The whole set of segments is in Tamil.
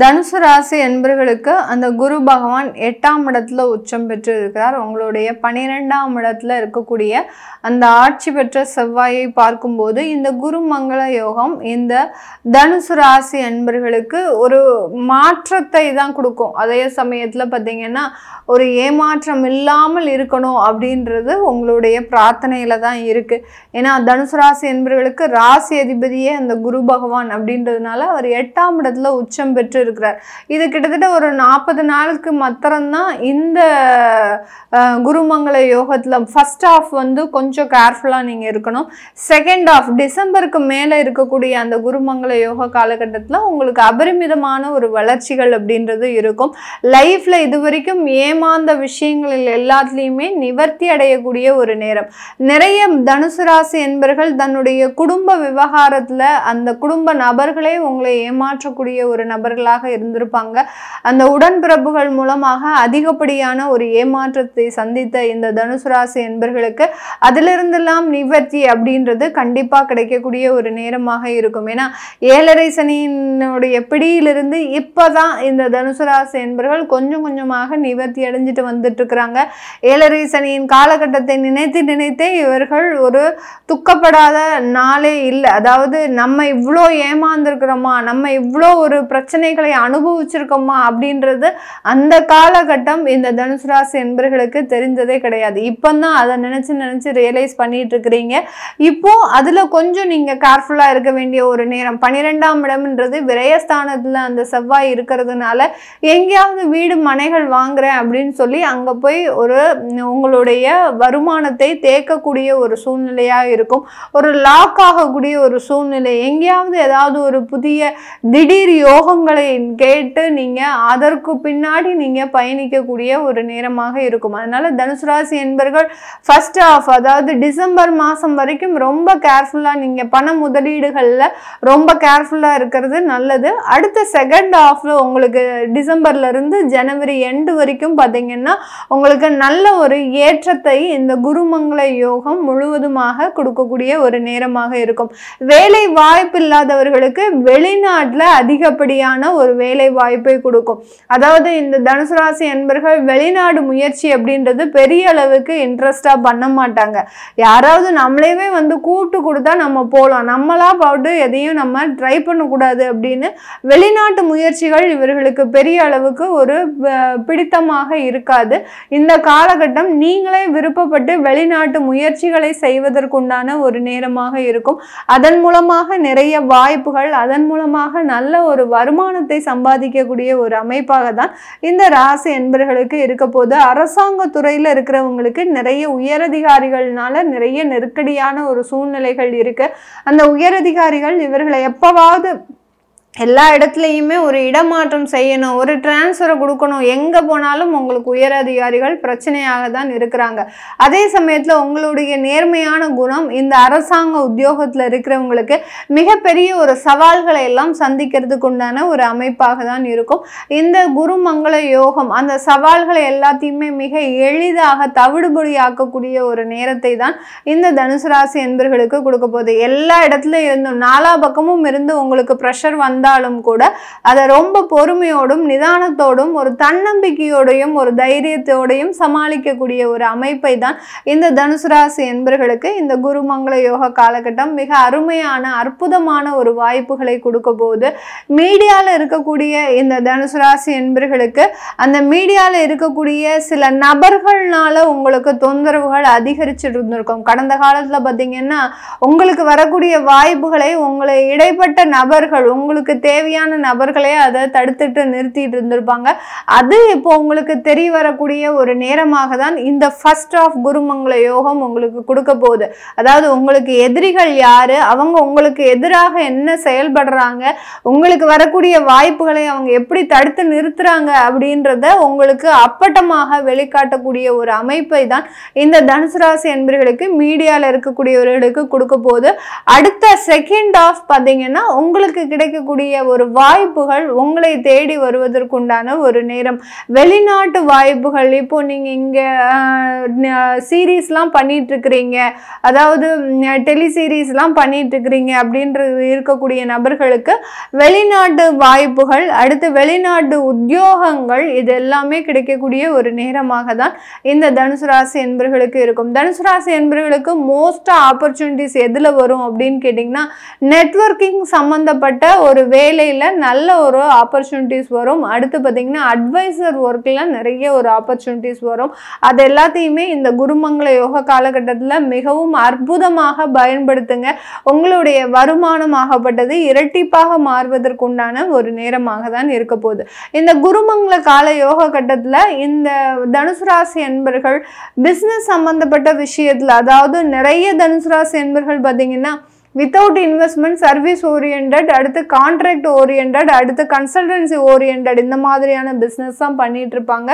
தனுசு ராசி என்பர்களுக்கு அந்த குரு பகவான் 8ஆம் இடத்துல உச்சம் பெற்று இருக்கிறார். உங்களுடைய 12ஆம் இடத்துல இருக்கக்கூடிய அந்த ஆட்சி பெற்ற செவ்வாயை பார்க்கும்போது இந்த குரு மங்கள யோகம் இந்த தனுசு ராசி என்பர்களுக்கு ஒரு மாற்றத்தை தான் கொடுக்கும். அதே சமயத்துல பார்த்தீங்கன்னா ஒரு ஏமாற்றம் இல்லாமல் இருக்கணும் அப்படின்றது உங்களுடைய பிரார்த்தனையில தான் இருக்கு. ஏன்னா தனுசு ராசி என்பர்களுக்கு ராசி அதிபதியே அந்த குரு பகவான் அப்படின்றதுனால அவர் 8ஆம் இடத்துல உச்சம் பெற்று இருக்கிறார். இது கிட்டத்தட்ட ஒரு 40 நாளுக்கு மாத்திரம்தான் இந்த குருமங்கள யோகத்துல ஃபர்ஸ்ட் ஆஃப் வந்து கொஞ்சம் கேர்ஃபுல்லா நீங்க இருக்கணும். செகண்ட் ஆஃப் டிசம்பருக்கு மேல இருக்கக்கூடிய அந்த குருமங்கள யோக காலகட்டத்துல உங்களுக்கு அபரிமிதமான ஒரு வளர்ச்சிகள் அப்படின்றது இருக்கும். லைஃப்ல இது வரைக்கும் ஏமாந்த விஷயங்களில் எல்லாத்துலேயுமே நிவர்த்தி அடையக்கூடிய ஒரு நேரம். நிறைய தனுசு ராசி என்பர்கள் தன்னுடைய குடும்ப விவகாரத்துல அந்த குடும்ப நபர்களே உங்களை ஏமாற்றக்கூடிய ஒரு நபர்களாக இருந்திருப்பாங்க. அந்த உடன்பிறப்புகள் மூலமாக அதிகப்படியான ஒரு ஏமாற்றத்தை சந்தித்த இந்த தனுசு ராசி என்பர்களுக்கு அதிலிருந்தெல்லாம் நிவர்த்தி அப்படின்றது கண்டிப்பா கிடைக்கக்கூடிய ஒரு நேரமாக இருக்கும். ஏன்னா 7.5 சனியினுடைய பிடியிலிருந்து இப்பதான் இந்த தனுசு ராசி என்பர்கள் கொஞ்சம் கொஞ்சமாக நிவர்த்தி அடைஞ்சிட்டு வந்துட்டு இருக்கிறாங்க. 7.5 சனியின் காலகட்டத்தை நினைத்தே இவர்கள் ஒரு துக்கப்படாத நாளே இல்லை. அதாவது நம்ம இவ்வளோ ஏமாந்துருக்கிறோமா, நம்ம இவ்வளோ ஒரு பிரச்சனைகளை அனுபவிச்சிருக்கோமா அப்படின்றது அந்த காலகட்டம் இந்த தனுசு ராசி என்பர்களுக்கு தெரிஞ்சதே கிடையாது. இப்பதான் அதை நினைச்சு ரியலைஸ் பண்ணிட்டு இருக்கிறீங்க. இப்போ அதுல கொஞ்சம் நீங்க கேர்ஃபுல்லா இருக்க வேண்டிய ஒரு நேரம். 12ஆம் இடம்ன்றது விரயஸ்தானத்துல அந்த செவ்வாய் இருக்கிறதுனால எங்கேயாவது வீடு மனைகள் வாங்குறேன் அப்படின்னு சொல்லி அங்க போய் ஒரு உங்களுடைய வருமானத்தை தேக்கக்கூடிய ஒரு சூழ்நிலையா இருக்கும். ஒரு லாக் ஆகக்கூடிய ஒரு சூழ்நிலை, எங்கேயாவது ஏதாவது ஒரு புதிய திடீர் யோகங்களை கேட்டு நீங்க அதற்கு பின்னாடி நீங்க பயணிக்கக்கூடிய ஒரு நேரமாக இருக்கும். அதனால தனுசு ராசி என்பர்கள் ஃபர்ஸ்ட் ஆஃப் அதாவது டிசம்பர் மாசம் வரைக்கும் ரொம்ப கேர்ஃபுல்லா நீங்க பண முதலீடுகள்ல ரொம்ப கேர்ஃபுல்லா இருக்கிறது நல்லது. அடுத்த செகண்ட் ஆஃப்ல உங்களுக்கு டிசம்பர்ல இருந்து ஜனவரி எண்டு வரைக்கும் பார்த்தீங்கன்னா உங்களுக்கு நல்ல ஒரு ஏற்றத்தை இந்த குருமங்கள யோகம் முழுவதுமாக கொடுக்கக்கூடிய ஒரு நேரமாக இருக்கும். வேலை வாய்ப்பு இல்லாதவர்களுக்கு வெளிநாட்டுல அதிகப்படியான ஒரு வேலை வாய்ப்பை கொடுக்கும். அதாவது இந்த தனுசு ராசி என்பர்கள் வெளிநாடு முயற்சி அப்படின்றது பெரிய அளவுக்கு இன்ட்ரெஸ்டா பண்ண மாட்டாங்க. யாராவது நம்மளேவே வந்து கூட்டு கொடுத்தா நம்ம போகலாம், நம்மளா பாட்டு எதையும் நம்ம ட்ரை பண்ணக்கூடாது அப்படின்னு வெளிநாட்டு முயற்சிகள் இவர்களுக்கு பெரிய அளவுக்கு ஒரு பிடித்தமாக இருக்காது. இந்த காலகட்டம் நீங்களே விருப்பப்பட்டு வெளிநாட்டு முயற்சிகளை செய்வதற்குண்டான ஒரு நேரமாக இருக்கும். அதன் மூலமாக நிறைய வாய்ப்புகள், அதன் மூலமாக நல்ல ஒரு வருமானத்தை சம்பாதிக்கக்கூடிய ஒரு அமைப்பாக தான் இந்த ராசி என்பர்களுக்கு இருக்க போது. அரசாங்க துறையில இருக்கிறவங்களுக்கு நிறைய உயரதிகாரிகள்னால நிறைய நெருக்கடியான ஒரு சூழ்நிலைகள் இருக்கு. அந்த உயரதிகாரிகள் இவர்களை எப்பவாவது எல்லா இடத்துலையுமே ஒரு இடமாற்றம் செய்யணும், ஒரு டிரான்ஸ்ஃபரை கொடுக்கணும், எங்கே போனாலும் உங்களுக்கு உயர் அதிகாரிகள் பிரச்சனையாக தான் இருக்கிறாங்க. அதே சமயத்தில் உங்களுடைய நேர்மையான குணம் இந்த அரசாங்க உத்தியோகத்தில் இருக்கிறவங்களுக்கு மிகப்பெரிய ஒரு சவால்களை எல்லாம் சந்திக்கிறதுக்கு உண்டான ஒரு அமைப்பாக தான் இருக்கும். இந்த குருமங்கள யோகம் அந்த சவால்களை எல்லாத்தையுமே மிக எளிதாக தவிடுபொடியாக்கக்கூடிய ஒரு நேரத்தை தான் இந்த தனுசு ராசி என்பர்களுக்கு கொடுக்க போகுது. எல்லா இடத்துலையும் இருந்தும் நாலா பக்கமும் இருந்து உங்களுக்கு ப்ரெஷர் வந்தாலும் கூட அதை ரொம்ப பொறுமையோடும் நிதானத்தோடும் ஒரு தன்னம்பிக்கையோடையும் ஒரு தைரியத்தோடையும் சமாளிக்கக்கூடிய ஒரு அமைப்பை தான் இந்த தனுசு ராசி என்பர்களுக்கு இந்த குருமங்கள யோக காலகட்டம் மிக அருமையான அற்புதமான ஒரு வாய்ப்புகளை கொடுக்க போகுது. மீடியாவில் இருக்கக்கூடிய இந்த தனுசு ராசி என்பர்களுக்கு அந்த மீடியாவில் இருக்கக்கூடிய சில நபர்கள்னால உங்களுக்கு தொந்தரவுகள் அதிகரிச்சுட்டு இருந்திருக்கும். கடந்த காலத்தில் பார்த்தீங்கன்னா உங்களுக்கு வரக்கூடிய வாய்ப்புகளை உங்களை இடைப்பட்ட நபர்கள், உங்களுக்கு தேவையான நபர்களே அதை தடுத்துட்டு நிறுத்திட்டு இருந்திருப்பாங்க. அது இப்போ உங்களுக்கு தெரிய வரக்கூடிய ஒரு நேரமாக தான் இந்த ஃபர்ஸ்ட் ஆஃப் குருமங்கள யோகம் உங்களுக்கு கொடுக்க போகுது. அதாவது உங்களுக்கு எதிரிகள் யாரு, அவங்க உங்களுக்கு எதிராக என்ன செயல்படுறாங்க, உங்களுக்கு வரக்கூடிய வாய்ப்புகளை அவங்க எப்படி தடுத்து நிறுத்துறாங்க அப்படின்றத உங்களுக்கு அப்பட்டமாக வெளிக்காட்டக்கூடிய ஒரு அமைப்பை தான் இந்த தனுசு ராசி என்பர்களுக்கு மீடியாவில் இருக்கக்கூடியவர்களுக்கு கொடுக்க போகுது. அடுத்த செகண்ட் ஆஃப் பார்த்தீங்கன்னா உங்களுக்கு கிடைக்கக்கூடிய கிடைக்கக்கூடிய ஒரு வாய்ப்புகள் உங்களை தேடி வருவதற்குண்டான ஒரு நேரம். வெளிநாட்டு வாய்ப்புகள், இப்போ நீங்க இங்க சீரீஸ்லாம் பண்ணிட்டு இருக்கிறீங்க, அதாவது டெலி சீரீஸ்லாம் பண்ணிட்டு இருக்கிறீங்க அப்படின்றது இருக்கக்கூடிய நபர்களுக்கு வெளிநாட்டு வாய்ப்புகள், அடுத்து வெளிநாட்டு உத்தியோகங்கள், இது எல்லாமே கிடைக்கக்கூடிய ஒரு நேரமாக தான் இந்த தனுசு ராசி என்பர்களுக்கு இருக்கும். தனுசு ராசி என்பர்களுக்கு மோஸ்ட் ஆப்பர்ச்சுனிட்டிஸ் எதுல வரும் அப்படின்னு கேட்டிங்கன்னா, நெட்வொர்க்கிங் சம்பந்தப்பட்ட ஒரு வேலையில நல்ல ஒரு ஆப்பர்ச்சுனிட்டிஸ் வரும். அடுத்து பார்த்தீங்கன்னா அட்வைசர் ஒர்க்ல நிறைய ஒரு ஆப்பர்ச்சுனிட்டிஸ் வரும். அது எல்லாத்தையுமே இந்த குருமங்கள யோக காலகட்டத்தில் மிகவும் அற்புதமாக பயன்படுத்துங்க. உங்களுடைய வருமானம் ஆகப்பட்டது இரட்டிப்பாக மாறுவதற்குண்டான ஒரு நேரமாக தான் இருக்க போகுது. இந்த குருமங்கள கால யோக கட்டத்தில் இந்த தனுசு ராசி என்பர்கள் பிஸ்னஸ் சம்பந்தப்பட்ட விஷயத்துல, அதாவது நிறைய தனுசு ராசி என்பர்கள் பார்த்தீங்கன்னா வித்தவுட் இன்வெஸ்ட்மெண்ட், சர்வீஸ் ஓரியன்ட், அடுத்து கான்ட்ராக்ட் ஓரியன்ட், அடுத்து கன்சல்டன்சி ஓரியன்ட், இந்த மாதிரியான பிஸ்னஸ் தான் பண்ணிட்டு இருப்பாங்க.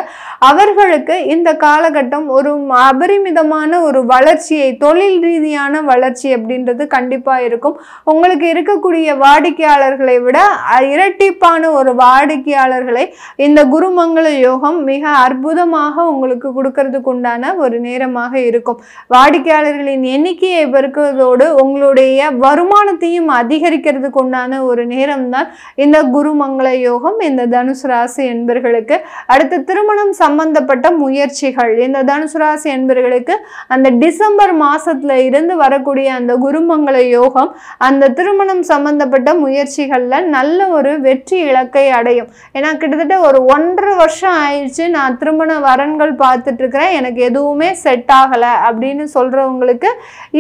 அவர்களுக்கு இந்த காலகட்டம் ஒரு அபரிமிதமான ஒரு வளர்ச்சியை, தொழில் ரீதியான வளர்ச்சி அப்படின்றது கண்டிப்பாக இருக்கும். உங்களுக்கு இருக்கக்கூடிய வாடிக்கையாளர்களை விட இரட்டிப்பான ஒரு வாடிக்கையாளர்களை இந்த குருமங்கள யோகம் மிக அற்புதமாக உங்களுக்கு கொடுக்கறதுக்கு உண்டான ஒரு நேரமாக இருக்கும். வாடிக்கையாளர்களின் எண்ணிக்கையை பெருக்குவதோடு உங்களுடைய வருமானத்தையும் அதிகரிக்கிறதுக்கு உண்டான ஒரு நேரம் தான் இந்த குருமங்கள யோகம் இந்த தனுசு ராசி என்பர்களுக்கு. அடுத்து திருமணம் சம்பந்தப்பட்ட முயற்சிகள், இந்த தனுசு ராசி என்பர்களுக்கு அந்த டிசம்பர் மாசத்துல இருந்து வரக்கூடிய அந்த குருமங்கள யோகம் அந்த திருமணம் சம்பந்தப்பட்ட முயற்சிகள்ல நல்ல ஒரு வெற்றி இலக்கை அடையும். ஏன்னா கிட்டத்தட்ட ஒரு 1.5 வருஷம் ஆயிடுச்சு, நான் திருமண வரன்கள் பார்த்துட்டு இருக்கிறேன், எனக்கு எதுவுமே செட் ஆகலை அப்படின்னு சொல்றவங்களுக்கு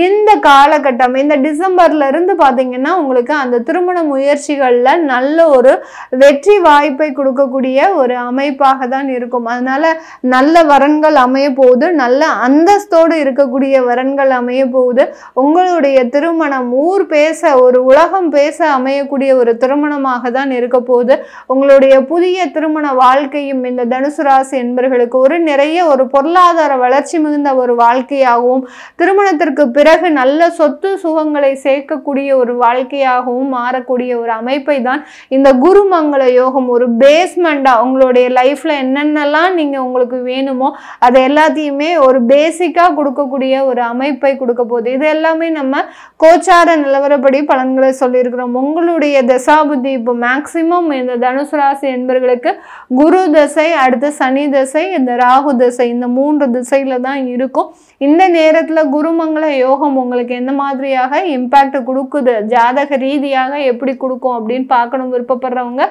இந்த காலகட்டம், இந்த டிசம்பர்ல இருந்து பாத்தீங்கன்னா உங்களுக்கு அந்த திருமண முயற்சிகள்ல நல்ல ஒரு வெற்றி வாய்ப்பை கொடுக்கக்கூடிய ஒரு அமைப்பாக தான் இருக்கும். அதனால நல்ல வரன்கள் அமைய போகுது, நல்ல அந்தஸ்தோடு இருக்கக்கூடிய வரன்கள் அமைய போகுது. உங்களுடைய திருமணம் ஊர் பேச, ஒரு உலகம் பேச அமையக்கூடிய ஒரு திருமணமாக தான் இருக்க போகுது. உங்களுடைய புதிய திருமண வாழ்க்கையும் இந்த தனுசு ராசி என்பர்களுக்கு ஒரு நிறைய ஒரு பொருளாதார வளர்ச்சி மிகுந்த ஒரு வாழ்க்கையாகவும், திருமணத்திற்கு பிறகு நல்ல சொத்து சுகங்களை சேர்க்கக்கூடிய ஒரு வாழ்க்கையாகவும் மாறக்கூடிய ஒரு அமைப்பை தான் இந்த குருமங்கள யோகம் ஒரு பேஸ்மெண்டா, உங்களுடைய லைஃப்ல என்னென்னலாம் நீங்க உங்களுக்கு வேணுமோ அதை எல்லாத்தையுமே ஒரு பேசிக்கா கொடுக்கக்கூடிய ஒரு அமைப்பை கொடுக்க போகுது. இது எல்லாமே நம்ம கோச்சார நிலவரப்படி பலன்களை சொல்லியிருக்கிறோம். உங்களுடைய தசாபுத்தி இப்போ மேக்சிமம் இந்த தனுசு ராசி என்பர்களுக்கு குரு தசை, அடுத்து சனி தசை, இந்த ராகு தசை, இந்த 3 திசையில தான் இருக்கும். இந்த நேரத்துல குருமங்கள யோகம் உங்களுக்கு எந்த மாதிரியாக இம்பாக்ட் கொடுக்குது, ஜாதக ரீதியாக எப்படி கொடுக்கும் அப்படின்னு பார்க்கணும் விருப்பப்படுறவங்க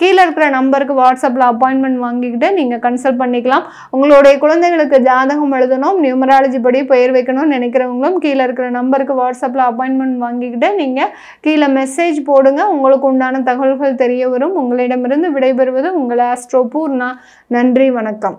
கீழே இருக்கிற நம்பருக்கு வாட்ஸ்அப்ல அப்பாயின்மெண்ட் வாங்கிக்கிட்டு நீங்க கன்சல்ட் பண்ணிக்கலாம். உங்களுடைய குழந்தைகளுக்கு ஜாதகம் எழுதணும், நியூமராலஜி படி பெயர் வைக்கணும்னு நினைக்கிறவங்களும் கீழே இருக்கிற நம்பருக்கு வாட்ஸ்அப்ல அப்பாயின்மெண்ட் வாங்கிக்கிட்டு நீங்க கீழே மெசேஜ் போடுங்க. உங்களுக்கு உண்டான தகவல்கள் தெரிய வரும். உங்களிடமிருந்து விடைபெறுவது உங்கள் ஆஸ்ட்ரோ பூர்ணா. நன்றி, வணக்கம்.